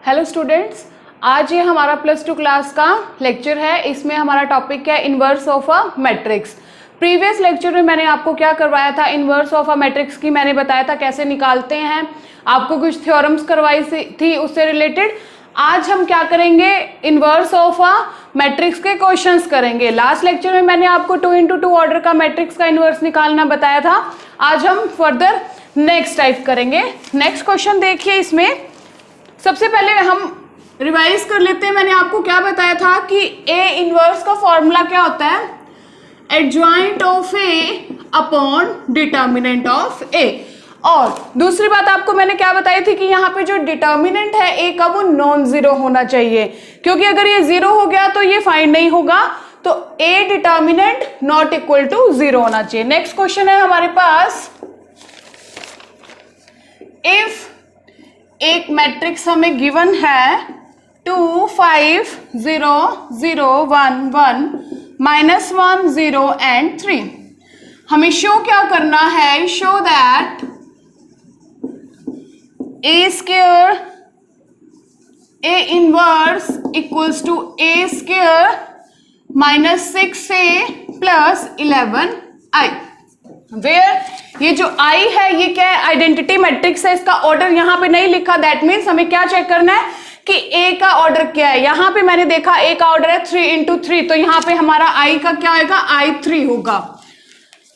Hello students, आज ये हमारा प्लस टू क्लास का लेक्चर है। इसमें हमारा टॉपिक है inverse of a matrix. Previous lecture में मैंने आपको क्या करवाया था, इनवर्स ऑफ अ मैट्रिक्स की मैंने बताया था कैसे निकालते हैं, आपको कुछ थ्योरम्स करवाई थी उससे रिलेटेड। आज हम क्या करेंगे, इनवर्स ऑफ अ मैट्रिक्स के क्वेश्चंस करेंगे। लास्ट लेक्चर में मैंने आपको 2 into 2 ऑर्डर का मैट्रिक्स का इनवर्स निकालना बताया था। आज हम फर्दर नेक्स्ट टाइप करेंगे। नेक्स्ट क्वेश्चन देखिए, इसमें सबसे पहले हम रिवाइज कर लेते हैं। मैंने आपको क्या बताया था कि ए इनवर्स का फॉर्मूला क्या होता है, adjoint of A upon determinant of A. और दूसरी बात आपको मैंने क्या बताई थी कि यहाँ पे जो डिटर्मिनेंट है ए का वो नॉन जीरो होना चाहिए, क्योंकि अगर ये जीरो हो गया तो ये फाइंड नहीं होगा। तो A determinant not equal to zero होना चाहिए। नेक्स्ट क्वेश्चन है हमारे पास, इफ एक मैट्रिक्स हमें गिवन है 2 5 0 0 1 1 -1 0 एंड 3। हमें शो क्या करना है, show that A square A inverse equals to A square -6a plus 11i। Where ये जो i है ये क्या है, आइडेंटिटी मैट्रिक्स है। इसका ऑर्डर यहाँ पे नहीं लिखा, दैट मीन्स हमें क्या चेक करना है कि a का ऑर्डर क्या है। यहाँ पे मैंने देखा a का ऑर्डर है 3 into 3, तो यहाँ पे हमारा i का क्या आएगा, i3 होगा।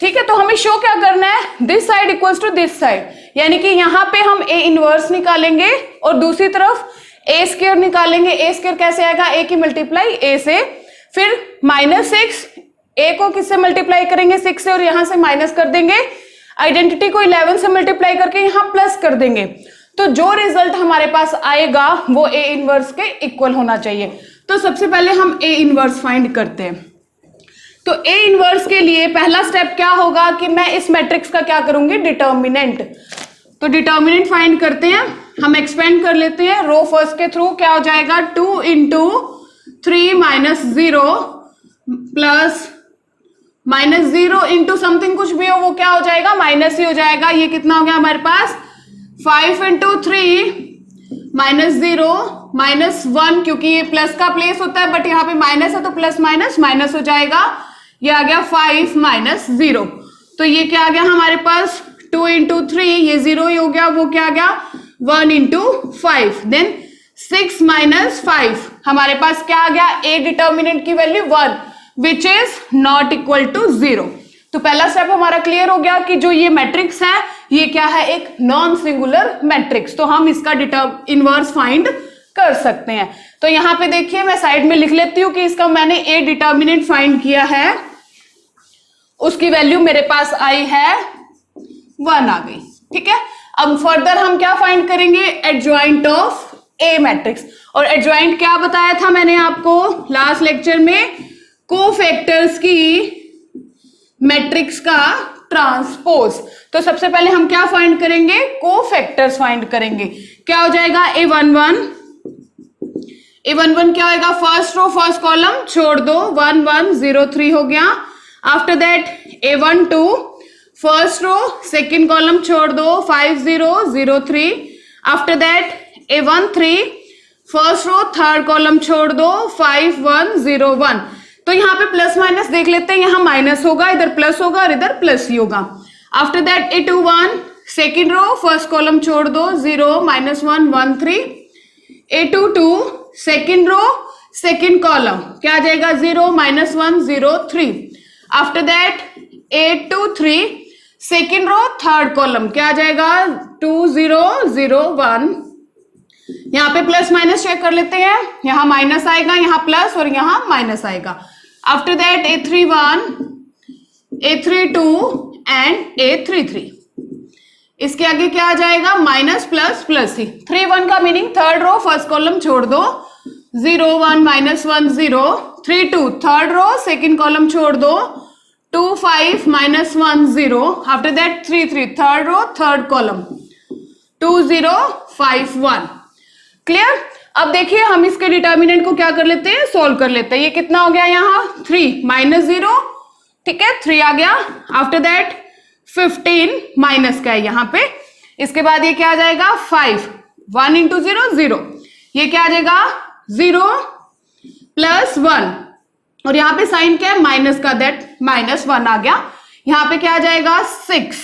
ठीक है, तो हमें शो क्या करना है, this side equals to this side, यानी कि यहाँ पे हम a इनवर्स निकालेंगे और दूसरी तरफ a स्क्वायर निकालेंगे। a स्क्वायर कैसे आएगा, a की मल्टीप्लाई a से, फिर -6 a को किससे मल्टीप्लाई करेंगे, 6 से, और यहां से माइनस कर देंगे। आइडेंटिटी को 11 से मल्टीप्लाई करके यहां प्लस कर देंगे। तो जो रिजल्ट हमारे पास आएगा वो a इनवर्स के इक्वल होना चाहिए। तो सबसे पहले हम a इनवर्स फाइंड करते हैं। तो a इनवर्स के लिए पहला स्टेप क्या होगा कि मैं इस मैट्रिक्स का क्या करूंगी, डिटर्मिनेंट। तो डिटर्मिनेंट फाइंड करते हैं, हम एक्सपेंड कर लेते हैं रो फर्स्ट के थ्रू। क्या हो जाएगा, 2 into 3 - 0 प्लस -0 इंटू समथिंग कुछ भी हो वो क्या हो जाएगा, माइनस ही हो जाएगा। ये कितना हो गया हमारे पास, 5 into 3 -0 -1, क्योंकि ये प्लस का प्लेस होता है बट यहाँ पे माइनस है तो प्लस माइनस माइनस हो जाएगा। ये आ गया 5 - 0, तो ये क्या आ गया हमारे पास, 2 into 3, ये 0 ही हो गया, वो क्या आ गया 1 into 5, देन 6 - 5 हमारे पास क्या आ गया, ए डिटर्मिनेंट की value 1 which is not equal to 0। तो पहला स्टेप हमारा क्लियर हो गया कि जो ये मैट्रिक्स है ये क्या है, एक नॉन सिंगुलर मैट्रिक्स। तो हम इसका इनवर्स फाइंड कर सकते हैं। तो यहाँ पे देखिए मैं साइड में लिख लेती हूँ कि इसका मैंने ए डिटर्मिनेंट फाइंड किया है, उसकी वैल्यू मेरे पास आई है 1 आ गई। ठीक है, अब फर्दर हम क्या फाइंड करेंगे, एडजॉइंट ऑफ ए मैट्रिक्स। और एडजॉइंट क्या बताया था मैंने आपको लास्ट लेक्चर में, कोफैक्टर्स की मैट्रिक्स का ट्रांसपोज। तो सबसे पहले हम क्या फाइंड करेंगे, कोफैक्टर्स फाइंड करेंगे। क्या हो जाएगा, a11 क्या होगा, फर्स्ट रो फर्स्ट कॉलम छोड़ दो, 1 1 0 3 हो गया। After that a12 first row second column छोड़ दो, 5 0 0 3। After that a13 first row third column छोड़ दो, 5 1 0 1। तो यहाँ पे प्लस माइनस देख लेते हैं, यहाँ माइनस होगा, इधर प्लस होगा और इधर प्लस ही होगा। After that a21 second row first column छोड़ दो, 0 -1 1 3। a22 second row second column क्या आ जाएगा, 0 -1 0 3। After that a23 second row third column क्या आ जाएगा, 2 0 0 1। यहाँ पे प्लस माइनस चेक कर लेते हैं, यहाँ माइनस आएगा, यहाँ प्लस और यहाँ माइनस आएगा। After that a31 a32 and a33। इसके आगे क्या आ जाएगा, माइनस प्लस प्लस ही। 3 1 का meaning third row first column छोड़ दो, 0 1 -1 0। 3 2 थर्ड रो सेकेंड कॉलम छोड़ दो, 2 5 -1 0। After that 3 3 third row third column, 2 0 5 1। Clear. अब देखिए हम इसके डिटर्मिनेंट को क्या कर लेते हैं, सोल्व कर लेते हैं। ये कितना हो गया यहाँ, 3 -0, ठीक है 3 आ गया। आफ्टर दैट 15 माइनस का है यहाँ पे। इसके बाद ये क्या आ जाएगा, 5 1 into 0 0। ये क्या आ जाएगा 0 + 1 और यहां पे साइन क्या है माइनस का, दैट -1 आ गया। यहां पे क्या आ जाएगा 6,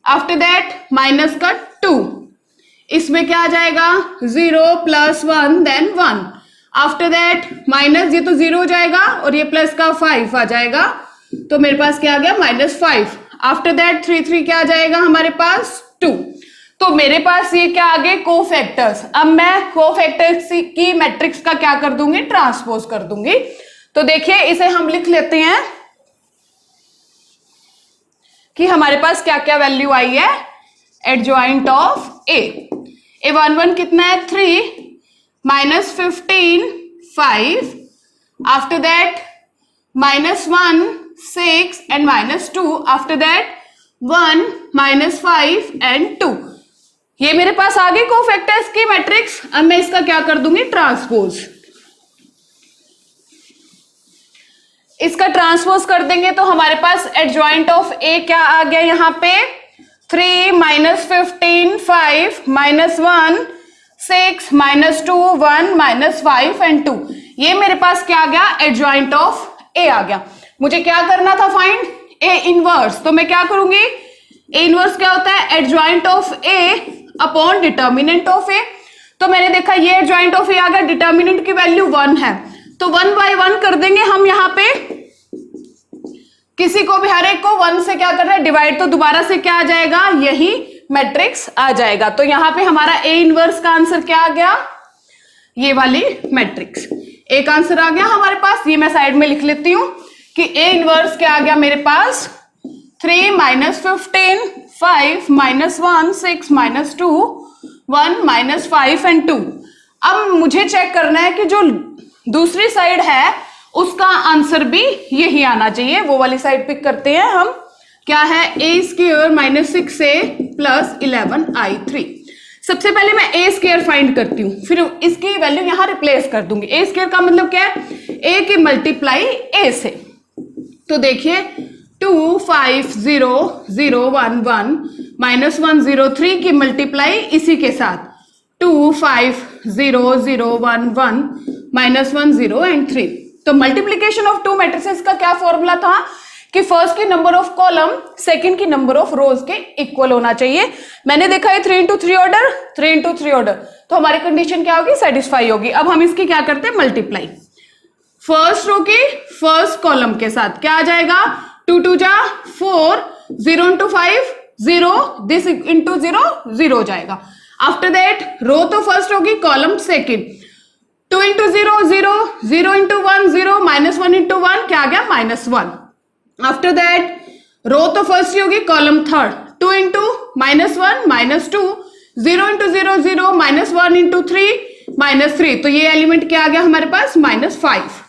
आफ्टर दैट माइनस का 2, इसमें क्या आ जाएगा 0 + 1 देन 1, आफ्टर दैट माइनस, ये तो 0 हो जाएगा और ये प्लस का 5 आ जाएगा, तो मेरे पास क्या आ गया -5, आफ्टर दैट 3 क्या आ जाएगा हमारे पास 2। तो मेरे पास ये क्या आ गए कोफैक्टर्स। अब मैं कोफैक्टर्स की मैट्रिक्स का क्या कर दूंगी, ट्रांसपोज कर दूंगी। तो देखिए इसे हम लिख लेते हैं कि हमारे पास क्या क्या वैल्यू आई है एडजॉइंट ऑफ A11 कितना है 3 -15 5, after that -1 6 and -2, after that 1 -5 and 2। ये मेरे पास आ गई कोफैक्टर्स की मैट्रिक्स। अब मैं इसका क्या कर दूंगी ट्रांसपोज। इसका ट्रांसपोज कर देंगे तो हमारे पास एडजॉइंट ऑफ A क्या आ गया यहां पे 3 -15 5 -1 6 -2 1 -5 एंड 2। ये मेरे पास क्या आ गया एडजॉइंट ऑफ A आ गया। मुझे क्या करना था फाइंड A इनवर्स, तो मैं क्या करूंगी A इनवर्स क्या होता है adjoint of A upon determinant of A। तो मैंने देखा ये एडजॉइंट ऑफ A आ गया, डिटर्मिनेंट की वैल्यू 1 है, तो 1 बाय 1 कर देंगे हम। यहां पे किसी को भी हर एक को 1 से क्या करना है डिवाइड, तो दोबारा से क्या आ जाएगा यही मैट्रिक्स आ जाएगा। तो यहां पे हमारा A इनवर्स का आंसर क्या आ गया ये वाली मैट्रिक्स। एक आंसर आ गया हमारे पास, ये मैं साइड में लिख लेती हूं कि A इनवर्स क्या आ गया मेरे पास 3 -15 5 -1 6 -2 1 -5 एंड 2। अब मुझे चेक करना है कि जो दूसरी साइड है उसका आंसर भी यही आना चाहिए। वो वाली साइड पिक करते हैं हम, क्या है A² -6A + 11i3। सबसे पहले मैं A² फाइंड करती हूँ, फिर इसकी वैल्यू यहां रिप्लेस कर दूंगी। A² का मतलब क्या है A की मल्टीप्लाई A से। तो देखिए 2 5 0 0 1 1 -1 0 3 की मल्टीप्लाई इसी के साथ 2 5 0 0 1 1 -1 0 एंड 3। तो मल्टीप्लीकेशन ऑफ टू मैट्रिसेस का क्या फॉर्मूला था कि फर्स्ट की नंबर ऑफ कॉलम सेकंड की नंबर ऑफ रोज के इक्वल होना चाहिए। मैंने देखा है 3 × 3 ऑर्डर 3 × 3 ऑर्डर, तो हमारी कंडीशन क्या होगी सेटिस्फाई होगी। अब हम इसकी क्या करते हैं मल्टीप्लाई, फर्स्ट रो की फर्स्ट कॉलम के साथ क्या आ जाएगा 2 2 जा 4 0 × 5 0 दिस इंटू 0 0 हो जाएगा। आफ्टर दैट रो तो फर्स्ट होगी कॉलम सेकंड 2 × 0 0 0 × 1 0 -1 × 1 क्या आ गया -1। आफ्टर दैट रो तो फर्स्ट ही होगी कॉलम थर्ड 2 × -1 -2 0 × 0 0 -1 × 3 -3, तो ये एलिमेंट क्या आ गया हमारे पास -5।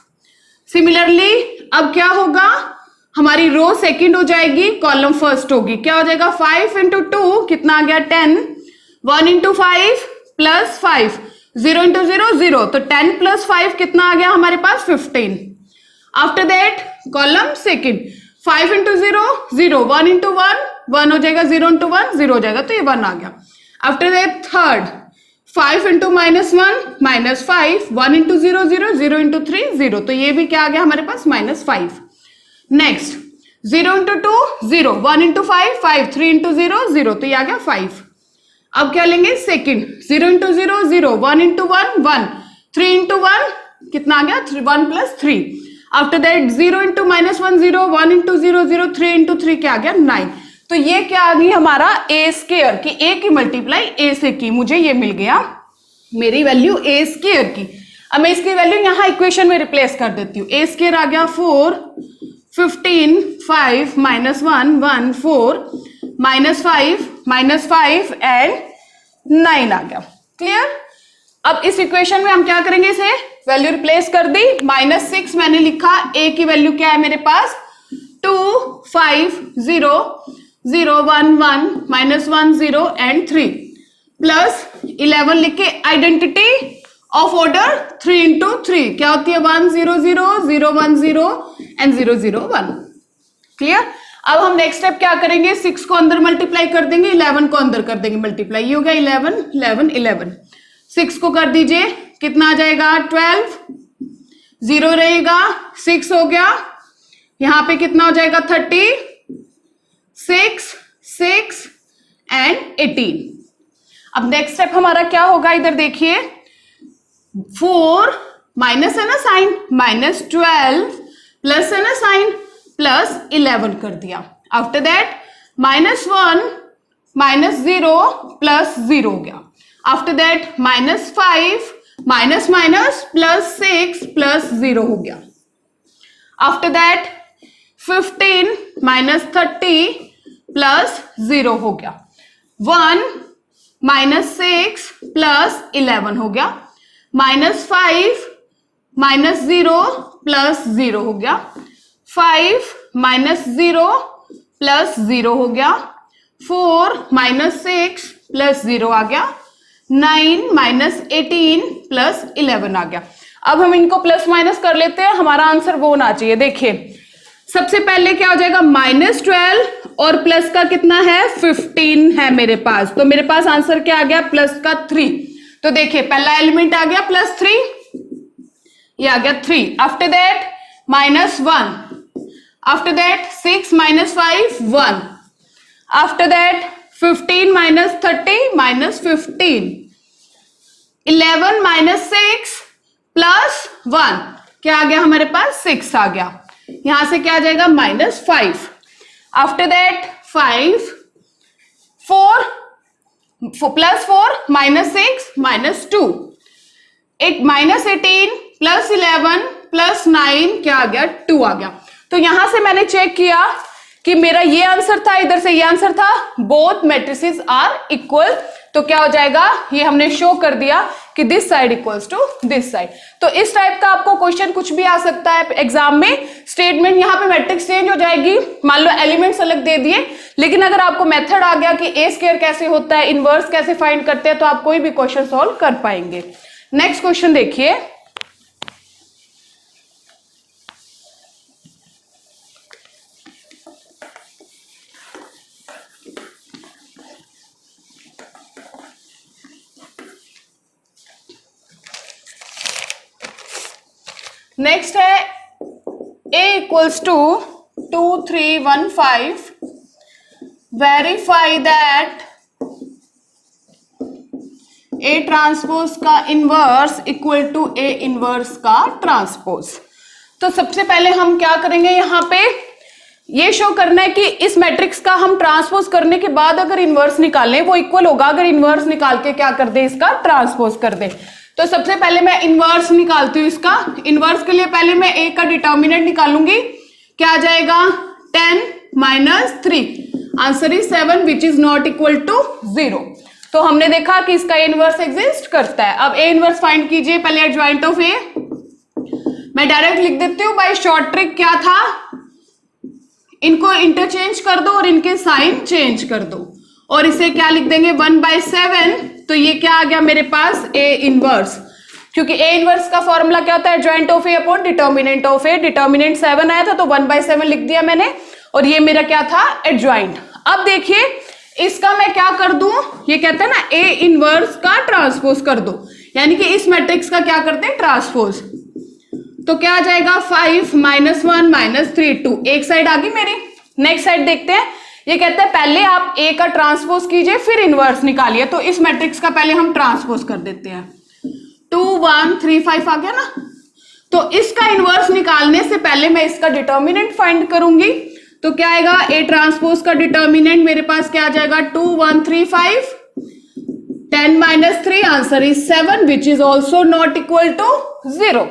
सिमिलरली अब क्या होगा हमारी रो सेकंड हो जाएगी कॉलम फर्स्ट होगी, क्या हो जाएगा 5 × 2 कितना आ गया 10 1 × 5 +5 0 × 0 0, तो 10 + 5 कितना आ गया हमारे पास 15। आफ्टर दैट कॉलम सेकंड 5 × 0 0 1 × 1 1 हो जाएगा 0 × 1 0 हो जाएगा, तो ये 1 आ गया। आफ्टर दैट थर्ड 5 × -1 -5 1 × 0 0 0 × 3 0, तो ये भी क्या आ गया हमारे पास -5। नेक्स्ट 0 × 2 0 1 × 5 5 3 × 0 0, तो ये आ गया 5। अब क्या लेंगे सेकंड 0 × 0 0 1 × 1 1 3 × 1 कितना आ गया 1 + 3। आफ्टर दैट 0 × -1 0 1 × 0 0 3 × 3 क्या आ गया 9। तो ये क्या आ गई हमारा A² की A की मल्टीप्लाई A से की, मुझे ये मिल गया मेरी वैल्यू A² की। अब मैं इसकी वैल्यू यहाँ इक्वेशन में रिप्लेस कर देती हूँ। A² आ गया 4 15 5 -1 1 4 -5 एंड 9 आ गया। क्लियर। अब इस इक्वेशन में हम क्या करेंगे, इसे वैल्यू रिप्लेस कर दी -6 मैंने लिखा, A की वैल्यू क्या है मेरे पास 2 5 0 0 1 1 -1 0 एंड 3 प्लस 11 लिख के आइडेंटिटी ऑफ ऑर्डर 3 × 3 क्या होती है 1 0 0 0 1 0 एंड 0 0 1। क्लियर। अब हम नेक्स्ट स्टेप क्या करेंगे, 6 को अंदर मल्टीप्लाई कर देंगे 11 को अंदर कर देंगे मल्टीप्लाई, ये हो गया 11 11 11 6 को कर दीजिए, कितना आ जाएगा 12, 0 रहेगा, 6 हो गया, यहां पे कितना हो जाएगा 30, 6, 6 एंड 18। अब नेक्स्ट स्टेप हमारा क्या होगा, इधर देखिए 4 माइनस है ना साइन, -12 प्लस है ना साइन, प्लस 11 कर दिया। आफ्टर दैट -1 -0 प्लस 0 हो गया। After that -5 minus minus plus 6 plus 0 हो गया। आफ्टर दैट 15 -30 प्लस 0 हो गया। 1 -6 प्लस 11 हो गया। -5 -0 प्लस 0 हो गया। 5 -0 प्लस 0 हो गया। 4 -6 प्लस 0 आ गया। 9 -18 प्लस 11 आ गया। अब हम इनको प्लस माइनस कर लेते हैं, हमारा आंसर वो होना चाहिए। देखिए सबसे पहले क्या हो जाएगा, -12 और प्लस का कितना है 15 है मेरे पास, तो मेरे पास आंसर क्या आ गया प्लस का 3। तो देखिए पहला एलिमेंट आ गया +3, ये आ गया 3। After that -1, after that 6 -5 1, after that 15 -30 -15, 11 -6 plus 1, क्या आ गया हमारे पास 6 आ गया। यहां से क्या आ जाएगा -5। आफ्टर दैट 5 4 +4 -6 -2, -18 प्लस 11 प्लस 9 क्या आ गया 2 आ गया। तो यहां से मैंने चेक किया कि मेरा ये आंसर था, इधर से ये आंसर था, बोथ मैट्रिसेस आर इक्वल। तो क्या हो जाएगा, ये हमने शो कर दिया कि this side equals to this side. तो इस टाइप का आपको क्वेश्चन कुछ भी आ सकता है एग्जाम में। स्टेटमेंट यहाँ पे मैट्रिक्स चेंज हो जाएगी, मान लो एलिमेंट्स अलग दे दिए, लेकिन अगर आपको मेथड आ गया कि A² कैसे होता है, इनवर्स कैसे फाइंड करते हैं, तो आप कोई भी क्वेश्चन सॉल्व कर पाएंगे। नेक्स्ट क्वेश्चन देखिए, नेक्स्ट है A equals to 2 3 1 5, verify that A transpose का inverse equal to A inverse का ट्रांसपोज। तो सबसे पहले हम क्या करेंगे, यहां पे ये शो करना है कि इस मैट्रिक्स का हम ट्रांसपोज करने के बाद अगर इनवर्स निकालें वो इक्वल होगा अगर इनवर्स निकाल के क्या कर दे, इसका ट्रांसपोज कर दे। तो सबसे पहले मैं इनवर्स निकालती हूँ इसका। इनवर्स के लिए पहले मैं A का डिटर्मिनेंट निकालूंगी, क्या आ जाएगा 10 - 3, answer is 7 which is not equal to 0। तो हमने देखा कि इसका इनवर्स एग्जिस्ट करता है। अब A इनवर्स फाइंड कीजिए, पहले एडजॉइंट ऑफ A मैं डायरेक्ट लिख देती हूँ बाय शॉर्ट ट्रिक। क्या था, इनको इंटरचेंज कर दो और इनके साइन चेंज कर दो और इसे क्या लिख देंगे 1/7। तो ये क्या आ गया मेरे पास A इनवर्स, क्योंकि A इनवर्स का फॉर्मूला क्या होता है, adjoint of A upon determinant of A। Determinant 7 आया था तो 1/7 लिख दिया मैंने, और ये मेरा क्या था एडजॉइंट। अब देखिए इसका मैं क्या कर दूं, ये कहते हैं ना A इनवर्स का ट्रांसपोज कर दो, यानी कि इस मैट्रिक्स का क्या करते हैं ट्रांसपोज। तो क्या आ जाएगा 5 -1 -3 2, एक साइड आ गई मेरी। नेक्स्ट साइड देखते हैं, ये कहते हैं पहले आप A का ट्रांसपोज कीजिए फिर इनवर्स निकालिए। तो इस मैट्रिक्स का पहले हम ट्रांसपोज कर देते हैं। 2 1 3 5 आ गया ना। तो इसका इनवर्स निकालने से पहले मैं इसका डिटर्मिनेंट फाइंड करूंगी। तो क्या आएगा, A ट्रांसपोज का डिटर्मिनेंट मेरे पास क्या आ जाएगा 2 1 3 5, 10 - 3, answer is 7 which is also not equal to 0।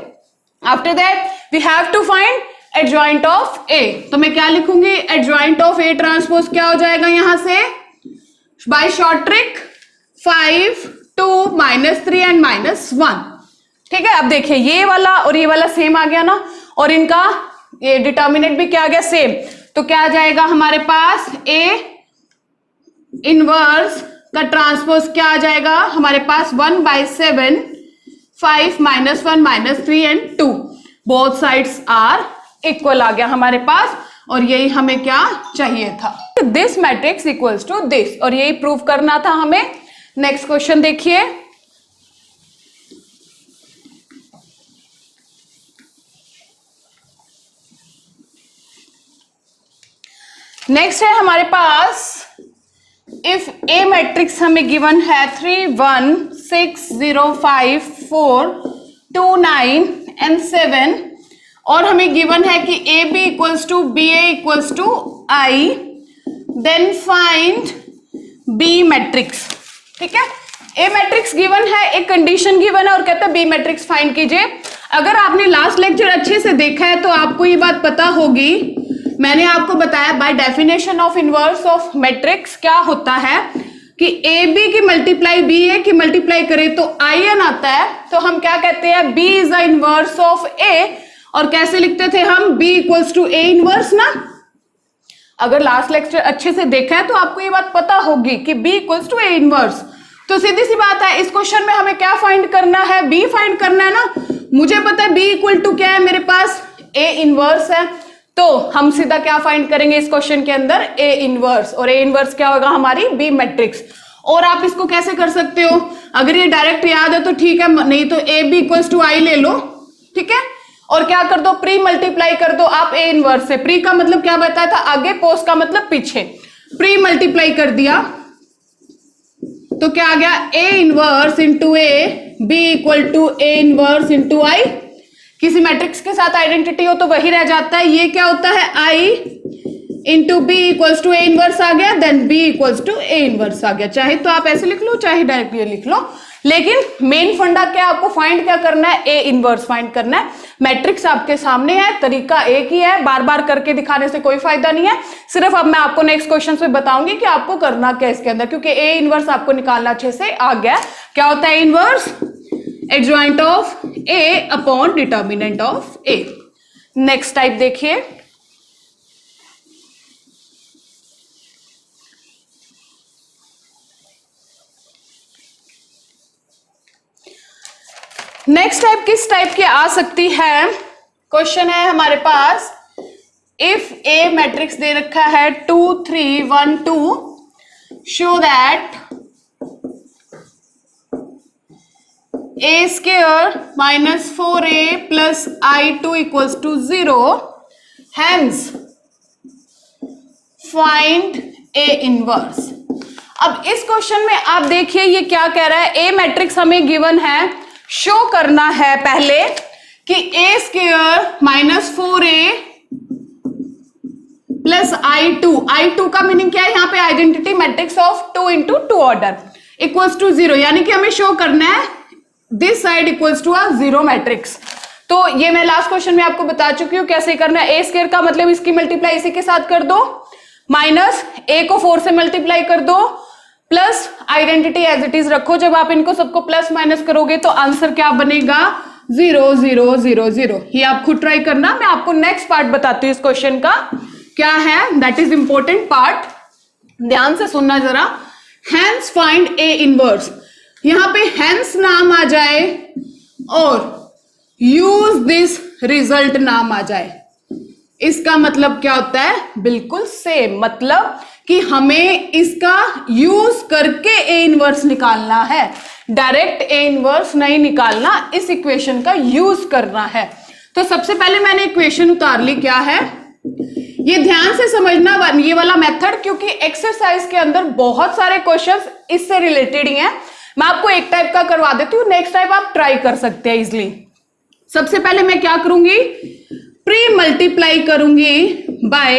After that we have to find adjoint of A। तो मैं क्या लिखूंगी, एडजॉइंट ऑफ A ट्रांसपोज क्या हो जाएगा यहां से बाय शॉर्ट ट्रिक 5 2 -3 एंड -1। ठीक है, अब देखिए ये वाला और ये वाला सेम आ गया ना, और इनका ये डिटर्मिनेंट भी क्या आ गया सेम। तो क्या आ जाएगा हमारे पास A इनवर्स का ट्रांसपोज क्या आ जाएगा हमारे पास 1/7, 5 -1 -3 and 2, both sides are equal आ गया हमारे पास, और यही हमें क्या चाहिए था, this matrix equals to this, और यही प्रूव करना था हमें। नेक्स्ट क्वेश्चन देखिए, नेक्स्ट है हमारे पास, इफ ए मैट्रिक्स हमें गिवन है 3 1 6 0 5 4 2 9 एंड 7 और हमें गिवन है कि A B equals to B A equals to I, then find B matrix. ठीक है, ए मैट्रिक्स गिवन है, एक कंडीशन गिवन है और कहता है बी मैट्रिक्स फाइंड कीजिए। अगर आपने लास्ट लेक्चर अच्छे से देखा है तो आपको ये बात पता होगी, मैंने आपको बताया by definition of inverse of matrix क्या होता है कि ए बी की मल्टीप्लाई बी ए की मल्टीप्लाई करे तो आई एन आता है, तो हम क्या कहते हैं, B is the inverse of A. और कैसे लिखते थे हम, B equals to A inverse ना। अगर लास्ट लेक्चर अच्छे से देखा है तो आपको ये बात पता होगी कि B equals to A inverse. तो सीधी सी बात है, इस क्वेश्चन में हमें क्या फाइंड करना है, बी फाइंड करना है ना। मुझे पता है बी इक्वल टू क्या है, मेरे पास ए इनवर्स है, तो हम सीधा क्या फाइंड करेंगे इस क्वेश्चन के अंदर, ए इनवर्स। और ए इनवर्स क्या होगा, हमारी बी मैट्रिक्स। और आप इसको कैसे कर सकते हो, अगर ये डायरेक्ट याद है तो ठीक है, नहीं तो ए बी इक्वल्स टू आई ले लो। ठीक है, और क्या कर दो, प्री मल्टीप्लाई कर दो आप ए इनवर्स से। प्री का मतलब क्या बताया था, आगे, पोस्ट का मतलब पीछे। प्री मल्टीप्लाई कर दिया तो क्या आ गया, A inverse into A, B equal to A inverse into I. किसी मैट्रिक्स के साथ आइडेंटिटी हो तो वही रह जाता है। ये क्या होता है, I into B equals to A inverse आ गया, then B equals to A inverse आ गया। चाहे तो आप ऐसे लिख लो, चाहे डायरेक्ट ये लिख लो, लेकिन मेन फंडा क्या, आपको फाइंड क्या करना है, ए इनवर्स फाइंड करना है। मैट्रिक्स आपके सामने है, तरीका एक ही है, बार बार करके दिखाने से कोई फायदा नहीं है। सिर्फ अब मैं आपको नेक्स्ट क्वेश्चन में बताऊंगी कि आपको करना क्या इसके अंदर, क्योंकि ए इनवर्स आपको निकालना अच्छे से आ गया। क्या होता है inverse, adjoint of A upon determinant of A. Next type देखिए, नेक्स्ट टाइप किस टाइप की आ सकती है, क्वेश्चन है हमारे पास, इफ ए मैट्रिक्स दे रखा है 2 3 1 2, show that A square minus 4a plus i2 equals to 0, hence find A inverse. अब इस क्वेश्चन में आप देखिए ये क्या कह रहा है, ए मैट्रिक्स हमें गिवन है, शो करना है पहले कि ए square minus 4a plus i2 का मीनिंग क्या है, यहां पे identity matrix of 2 into 2 order equals to 0, यानी कि हमें शो करना है this side equals to a 0 matrix. तो ये मैं लास्ट क्वेश्चन में आपको बता चुकी हूं कैसे करना है। ए स्क्वायर का मतलब इसकी मल्टीप्लाई इसी के साथ कर दो, माइनस ए को 4 से मल्टीप्लाई कर दो, plus identity as it is रखो। जब आप इनको सबको प्लस माइनस करोगे तो आंसर क्या बनेगा, 0 0 0 0। ये आप खुद ट्राई करना, मैं आपको नेक्स्ट पार्ट बताती हूँ इस क्वेश्चन का क्या है, दैट इज इंपॉर्टेंट पार्ट, ध्यान से सुनना जरा। हैंस फाइंड ए इनवर्स, यहां पे हैंस नाम आ जाए और यूज दिस रिजल्ट नाम आ जाए, इसका मतलब क्या होता है, बिल्कुल सेम, मतलब कि हमें इसका यूज करके ए इनवर्स निकालना है, डायरेक्ट ए इनवर्स नहीं निकालना, इस इक्वेशन का यूज करना है। तो सबसे पहले मैंने इक्वेशन उतार ली, क्या है ये ध्यान से समझना ये वाला मेथड, क्योंकि एक्सरसाइज के अंदर बहुत सारे क्वेश्चंस इससे रिलेटेड ही हैं। मैं आपको एक टाइप का करवा देती हूँ, नेक्स्ट टाइप आप ट्राई कर सकते हैं इजिली। सबसे पहले मैं क्या करूंगी, प्री मल्टीप्लाई करूंगी by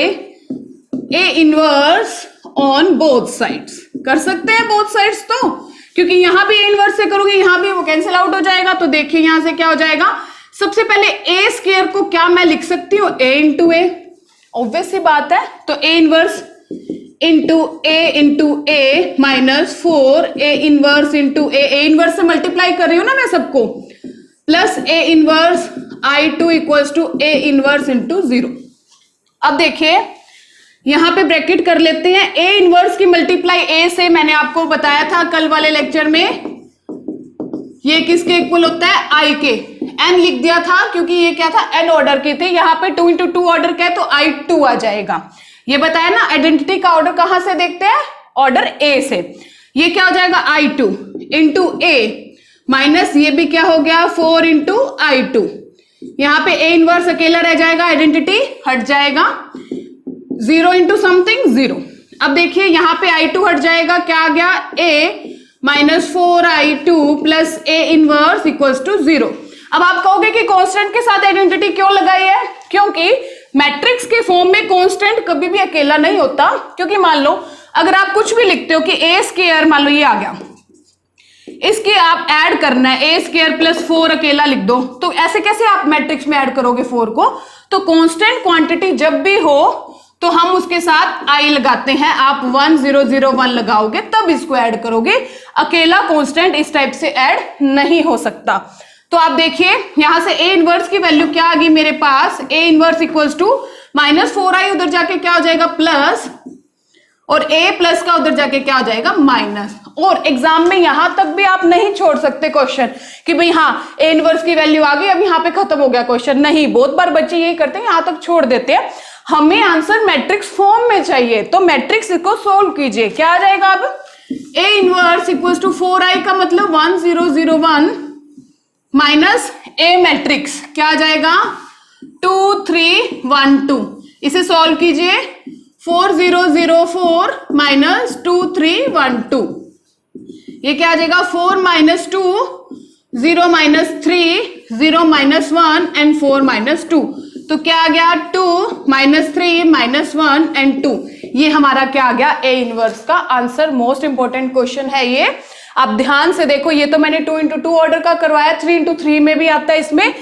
A inverse on both sides. कर सकते हैं बोथ साइड्स, तो क्योंकि यहां भी ए इनवर्स से करूंगी, यहां भी वो कैंसिल आउट हो जाएगा। तो देखिए यहां से क्या हो जाएगा, सबसे पहले ए स्क्वायर को क्या मैं लिख सकती हूँ, ए इंटू ए, ऑब्वियस सी बात है। तो A inverse into A minus 4 A inverse into A inverse से मल्टीप्लाई कर रही हूं ना मैं सबको, plus A inverse i2 equals to A inverse into 0। अब देखिए यहां पे ब्रैकेट कर लेते हैं, ए इनवर्स की मल्टीप्लाई ए से मैंने आपको बताया था कल वाले लेक्चर में, ये किसके इक्वल होता है, आई के। एन लिख दिया था क्योंकि ये क्या था, एन ऑर्डर की थी, यहाँ पे 2 इंटू 2 ऑर्डर का है तो i2 आ जाएगा। ये बताया ना आइडेंटिटी का ऑर्डर कहां से देखते हैं, ऑर्डर ए से। ये क्या हो जाएगा, i2 इंटू ए माइनस ये भी क्या हो गया 4 इंटू i2, यहाँ पे ए इनवर्स अकेला रह जाएगा, आइडेंटिटी हट जाएगा, 0 इंटू समथिंग 0। अब देखिए यहाँ पे I2 हट जाएगा, क्या आ गया A minus 4I2 plus A inverse equals to 0। अब आप कहोगे कि कांस्टेंट के साथ आइडेंटिटी क्यों लगाई है, क्योंकि मैट्रिक्स के फॉर्म में कांस्टेंट कभी भी अकेला नहीं होता। क्योंकि मान लो अगर आप कुछ भी लिखते हो कि ए स्क्वायर, मान लो ये आ गया, इसके आप ऐड करना है ए स्क्वायर प्लस 4 अकेला लिख दो, तो ऐसे कैसे आप मैट्रिक्स में ऐड करोगे 4 को। तो कांस्टेंट क्वांटिटी जब भी हो तो हम उसके साथ आई लगाते हैं, आप 1 0 0 1 लगाओगे तब इसको ऐड करोगे, अकेला कांस्टेंट इस टाइप से ऐड नहीं हो सकता। तो आप देखिए यहां से ए इनवर्स की वैल्यू क्या आ गई मेरे पास, A inverse equals to minus 4i, उधर जाके क्या हो जाएगा प्लस, और ए प्लस का उधर जाके क्या हो जाएगा माइनस। और एग्जाम में यहां तक भी आप नहीं छोड़ सकते क्वेश्चन कि भाई हाँ ए इनवर्स की वैल्यू आ गई अब यहां पे खत्म हो गया क्वेश्चन, नहीं, बहुत बार बच्चे यही करते हैं, यहां तक छोड़ देते हैं। हमें आंसर मैट्रिक्स फॉर्म में चाहिए, तो मैट्रिक्स को सोल्व कीजिए, क्या आ जाएगा अब ए इनवर्स इक्वल्स टू 4i का मतलब 1 0 0 1 माइनस ए मैट्रिक्स क्या आ जाएगा 2 3 1 2। इसे सॉल्व कीजिए, 4 0 0 4 माइनस 2 3 1 2, ये क्या आ जाएगा 4 minus 2 0 minus 3 0 minus 1 and 4 minus 2, तो क्या आ गया 2 माइनस 3 माइनस 1 एंड 2। ये हमारा क्या आ गया ए इनवर्स का आंसर। मोस्ट इंपॉर्टेंट क्वेश्चन है ये, आप ध्यान से देखो, ये तो मैंने 2 इंटू 2 ऑर्डर का करवाया, 3 इंटू 3 में भी आता है। इसमें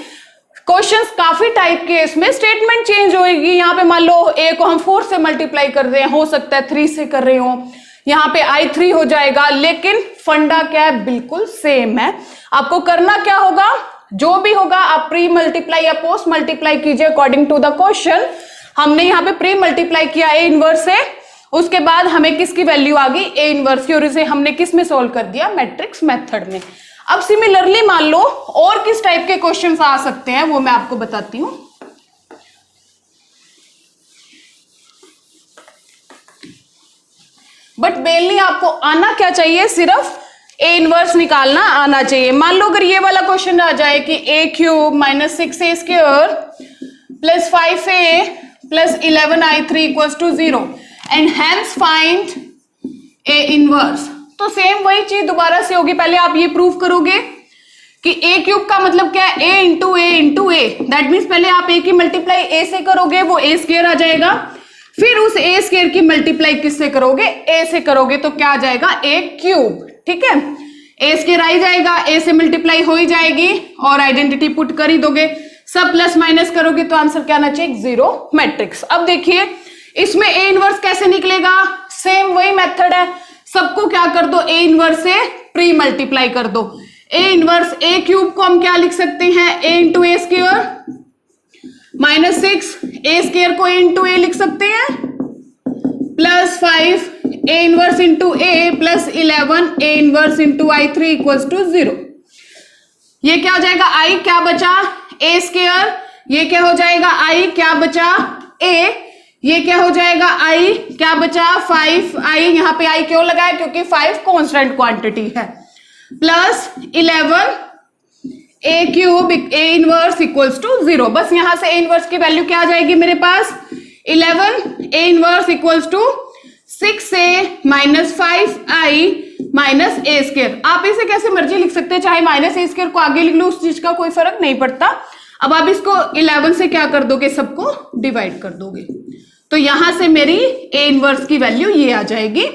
क्वेश्चंस काफी टाइप के, इसमें स्टेटमेंट चेंज होगी। यहाँ पे मान लो ए को हम 4 से मल्टीप्लाई कर रहे हैं, हो सकता है 3 से कर रहे हो, यहाँ पे I3 हो जाएगा, लेकिन फंडा क्या है बिल्कुल सेम है। आपको करना क्या होगा, जो भी होगा आप प्री मल्टीप्लाई या पोस्ट मल्टीप्लाई कीजिए अकॉर्डिंग टू द क्वेश्चन। हमने यहाँ पे प्री मल्टीप्लाई किया ए इनवर्स से, उसके बाद हमें किसकी वैल्यू आ गई ए इनवर्स की, और इसे हमने किस में सोल्व कर दिया मैट्रिक्स मेथड में। अब सिमिलरली मान लो और किस टाइप के क्वेश्चंस आ सकते हैं वो मैं आपको बताती हूं। बट मेनली आपको आना क्या चाहिए, सिर्फ ए इनवर्स निकालना आना चाहिए। मान लो अगर ये वाला क्वेश्चन आ जाए कि A cube minus 6a square plus 5a plus 11i3 equals to 0 and hence find A inverse, तो सेम वही चीज दोबारा से होगी। पहले आप ये प्रूव करोगे कि ए क्यूब का मतलब क्या है ए इंटू ए, दैट मीन्स पहले आप ए की मल्टीप्लाई ए से करोगे, वो ए स्क्वायर आ जाएगा, फिर उस ए स्क्वायर की मल्टीप्लाई किससे करोगे ए से करोगे, तो क्या आ जाएगा ए क्यूब। ठीक है, ए स्क्वायर आ ही जाएगा, ए से मल्टीप्लाई हो ही जाएगी और आइडेंटिटी पुट कर ही दोगे, सब प्लस माइनस करोगे तो आंसर क्या आना चाहिए 0 मैट्रिक्स। अब देखिए इसमें ए इनवर्स कैसे निकलेगा, सेम वही मेथड है, सबको क्या कर दो ए इनवर्स से प्री मल्टीप्लाई कर दो। ए इनवर्स ए क्यूब को हम क्या लिख सकते हैं A into A square minus 6, A square को ए इंटू ए लिख सकते हैं plus 5 A inverse into A plus 11 A inverse into I3 equals to 0। ये क्या हो जाएगा आई क्या बचा ए स्क्वायर, ये क्या हो जाएगा आई क्या बचा ए, ये क्या हो जाएगा आई क्या बचा 5i, यहां पे आई क्यों लगाया क्योंकि 5 कांस्टेंट क्वांटिटी है, plus 11 A cube A inverse equals to 0। बस यहां से ए इनवर्स की वैल्यू क्या आ जाएगी मेरे पास 11 A inverse equals to 6a minus 5i minus A square. आप इसे कैसे मर्जी लिख सकते हैं, चाहे माइनस ए स्क्वायर को आगे लिख लो, उस चीज का कोई फर्क नहीं पड़ता। अब आप इसको 11 से क्या कर दोगे, सबको डिवाइड कर दोगे, तो यहां से मेरी ए इनवर्स की वैल्यू ये आ जाएगी।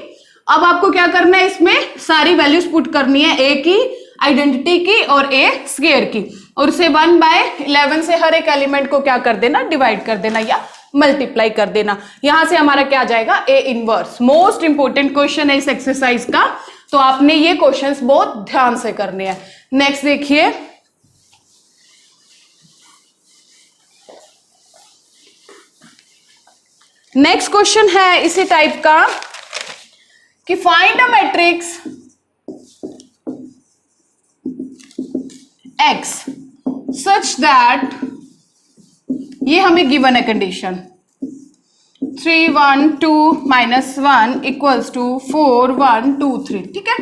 अब आपको क्या करना है, इसमें सारी वैल्यूज पुट करनी है, ए की, आइडेंटिटी की और ए स्क्वायर की, और उसे 1/11 से हर एक एलिमेंट को क्या कर देना डिवाइड कर देना या मल्टीप्लाई कर देना। यहां से हमारा क्या आ जाएगा A inverse. Most important question है इस एक्सरसाइज का, तो आपने ये क्वेश्चंस बहुत ध्यान से करने हैं। नेक्स्ट देखिए, नेक्स्ट क्वेश्चन है इसी टाइप का कि find a matrix X such that, ये हमें गिवन है कंडीशन 3 1 2 माइनस 1 इक्वल्स टू 4 1 2 3। ठीक है,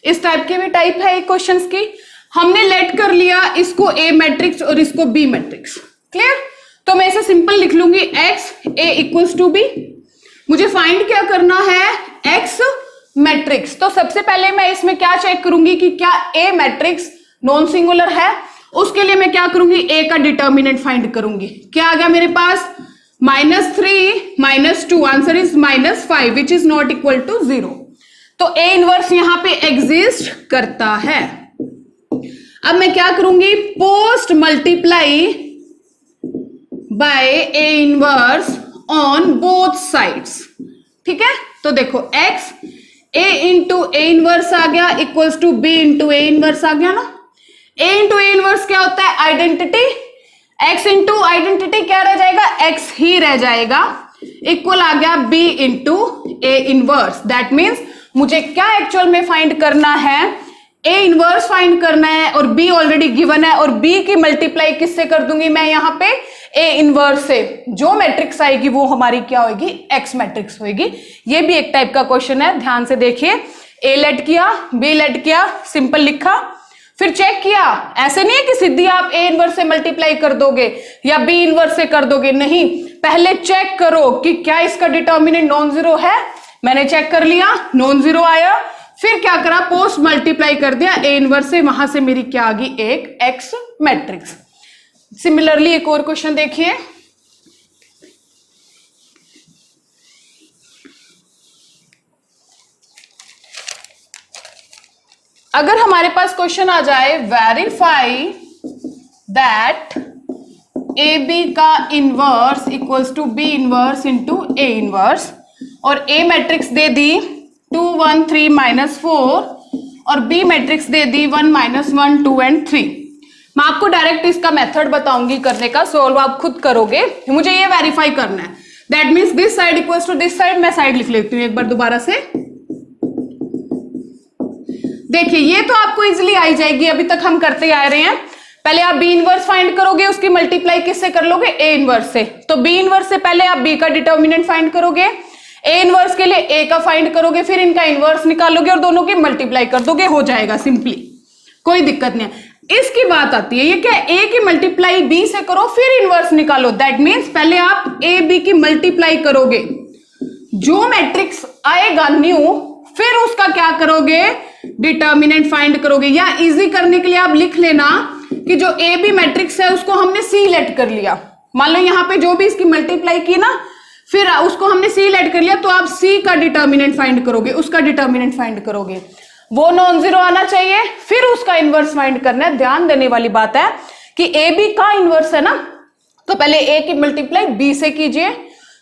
इस टाइप के भी टाइप है क्वेश्चंस की। हमने लेट कर लिया इसको ए मैट्रिक्स और इसको बी मैट्रिक्स, क्लियर। तो मैं इसे सिंपल लिख लूंगी X A equals to B. मुझे फाइंड क्या करना है, एक्स मैट्रिक्स। तो सबसे पहले मैं इसमें क्या चेक करूंगी कि क्या ए मैट्रिक्स नॉन सिंगुलर है। उसके लिए मैं क्या करूंगी, ए का डिटर्मिनेंट फाइंड करूंगी। क्या आ गया मेरे पास, -3 -2, answer is -5 which is not equal to 0। तो ए इनवर्स यहां पे एग्जिस्ट करता है। अब मैं क्या करूंगी, post multiply by A inverse on both sides. ठीक है, तो देखो x a into A inverse आ गया equals to b into A inverse आ गया ना। a इंटू ए इनवर्स क्या होता है, आइडेंटिटी। x इंटू आइडेंटिटी क्या रह जाएगा, x ही रह जाएगा, इक्वल आ गया b into A inverse. That means मुझे क्या एक्चुअल में फाइंड करना है, ए इनवर्स फाइंड करना है और b ऑलरेडी गिवन है, और b की मल्टीप्लाई किससे कर दूंगी मैं यहाँ पे, ए इनवर्स से। जो मैट्रिक्स आएगी वो हमारी क्या होगी, एक्स मैट्रिक्स होगी। ये भी एक टाइप का क्वेश्चन है, ध्यान से देखिए। ए लेट किया, बी लेट किया, सिंपल लिखा, फिर चेक किया। ऐसे नहीं है कि सीधी आप ए इनवर्स से मल्टीप्लाई कर दोगे या बी इनवर्स से कर दोगे, नहीं, पहले चेक करो कि क्या इसका डिटर्मिनेंट नॉन जीरो है। मैंने चेक कर लिया, नॉन जीरो आया, फिर क्या करा, पोस्ट मल्टीप्लाई कर दिया ए इनवर्स से, वहां से मेरी क्या आ गई, एक एक्स मैट्रिक्स। सिमिलरली एक और क्वेश्चन देखिए, अगर हमारे पास क्वेश्चन आ जाए वेरीफाई दैट ए बी का inverse equals to B inverse into A inverse, और ए मैट्रिक्स दे दी 2 1 3 -4 और B matrix they the 1 -1 2 and 3। मैं आपको डायरेक्ट इसका मेथड बताऊंगी करने का, सोल्व आप खुद करोगे। मुझे ये वेरीफाई करना है, that means this side equals to this side. मैं साइड लिख लेती हूँ एक बार दोबारा से। देखिए ये तो आपको इजीली आई जाएगी, अभी तक हम करते आ रहे हैं। पहले आप बी इनवर्स फाइंड करोगे, उसकी मल्टीप्लाई किससे कर लोगे, ए इनवर्स से। तो बी इनवर्स से पहले आप बी का डिटर्मिनेंट फाइंड करोगे, ए इनवर्स के लिए ए का फाइंड करोगे, फिर इनका इनवर्स निकालोगे और दोनों की मल्टीप्लाई कर दोगे, हो जाएगा सिंपली, कोई दिक्कत नहीं है। इसकी बात आती है, ये क्या, ए की मल्टीप्लाई बी से करो फिर इनवर्स निकालो। दैट मीन्स पहले आप ए बी की मल्टीप्लाई करोगे, जो मैट्रिक्स आएगा न्यू, फिर उसका क्या करोगे, डिटर्मिनेंट फाइंड करोगे। या इजी करने के लिए आप लिख लेना कि जो ए बी मैट्रिक्स है उसको हमने सी लेट कर लिया। मान लो यहाँ पे जो भी इसकी मल्टीप्लाई की ना, फिर उसको हमने सी लेट कर लिया, तो आप सी का डिटर्मिनेंट फाइंड करोगे, उसका डिटर्मिनेंट फाइंड करोगे, वो नॉन जीरो आना चाहिए, फिर उसका इनवर्स फाइंड करना है। ध्यान देने वाली बात है कि ए बी का इनवर्स है ना, तो पहले ए की मल्टीप्लाई बी से कीजिए,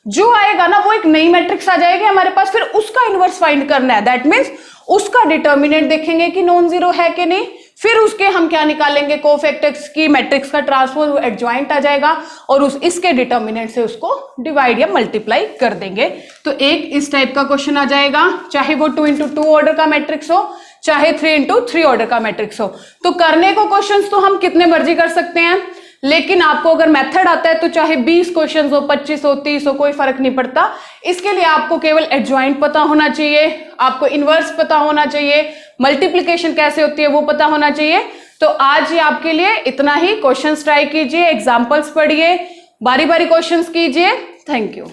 जो आएगा ना वो एक नई मैट्रिक्स आ जाएगी हमारे पास, फिर उसका इनवर्स फाइंड करना है। दैट मीन्स उसका डिटर्मिनेंट देखेंगे कि नॉन जीरो है कि नहीं, फिर उसके हम क्या निकालेंगे, कोफैक्टर्स की मैट्रिक्स का ट्रांसपोज एडजॉइंट आ जाएगा और इसके डिटर्मिनेंट से उसको डिवाइड या मल्टीप्लाई कर देंगे। तो एक इस टाइप का क्वेश्चन आ जाएगा, चाहे वो 2 into 2 ऑर्डर का मैट्रिक्स हो, चाहे 3 into 3 ऑर्डर का मैट्रिक्स हो। तो करने को क्वेश्चंस तो हम कितने मर्जी कर सकते हैं, लेकिन आपको अगर मेथड आता है तो चाहे 20 क्वेश्चंस हो, 25 हो, 30 हो, कोई फर्क नहीं पड़ता। इसके लिए आपको केवल एडजॉइंट पता होना चाहिए, आपको इनवर्स पता होना चाहिए, मल्टीप्लिकेशन कैसे होती है वो पता होना चाहिए। तो आज ये आपके लिए इतना ही। क्वेश्चंस ट्राई कीजिए, एग्जांपल्स पढ़िए, बारी बारी क्वेश्चंस कीजिए। Thank you.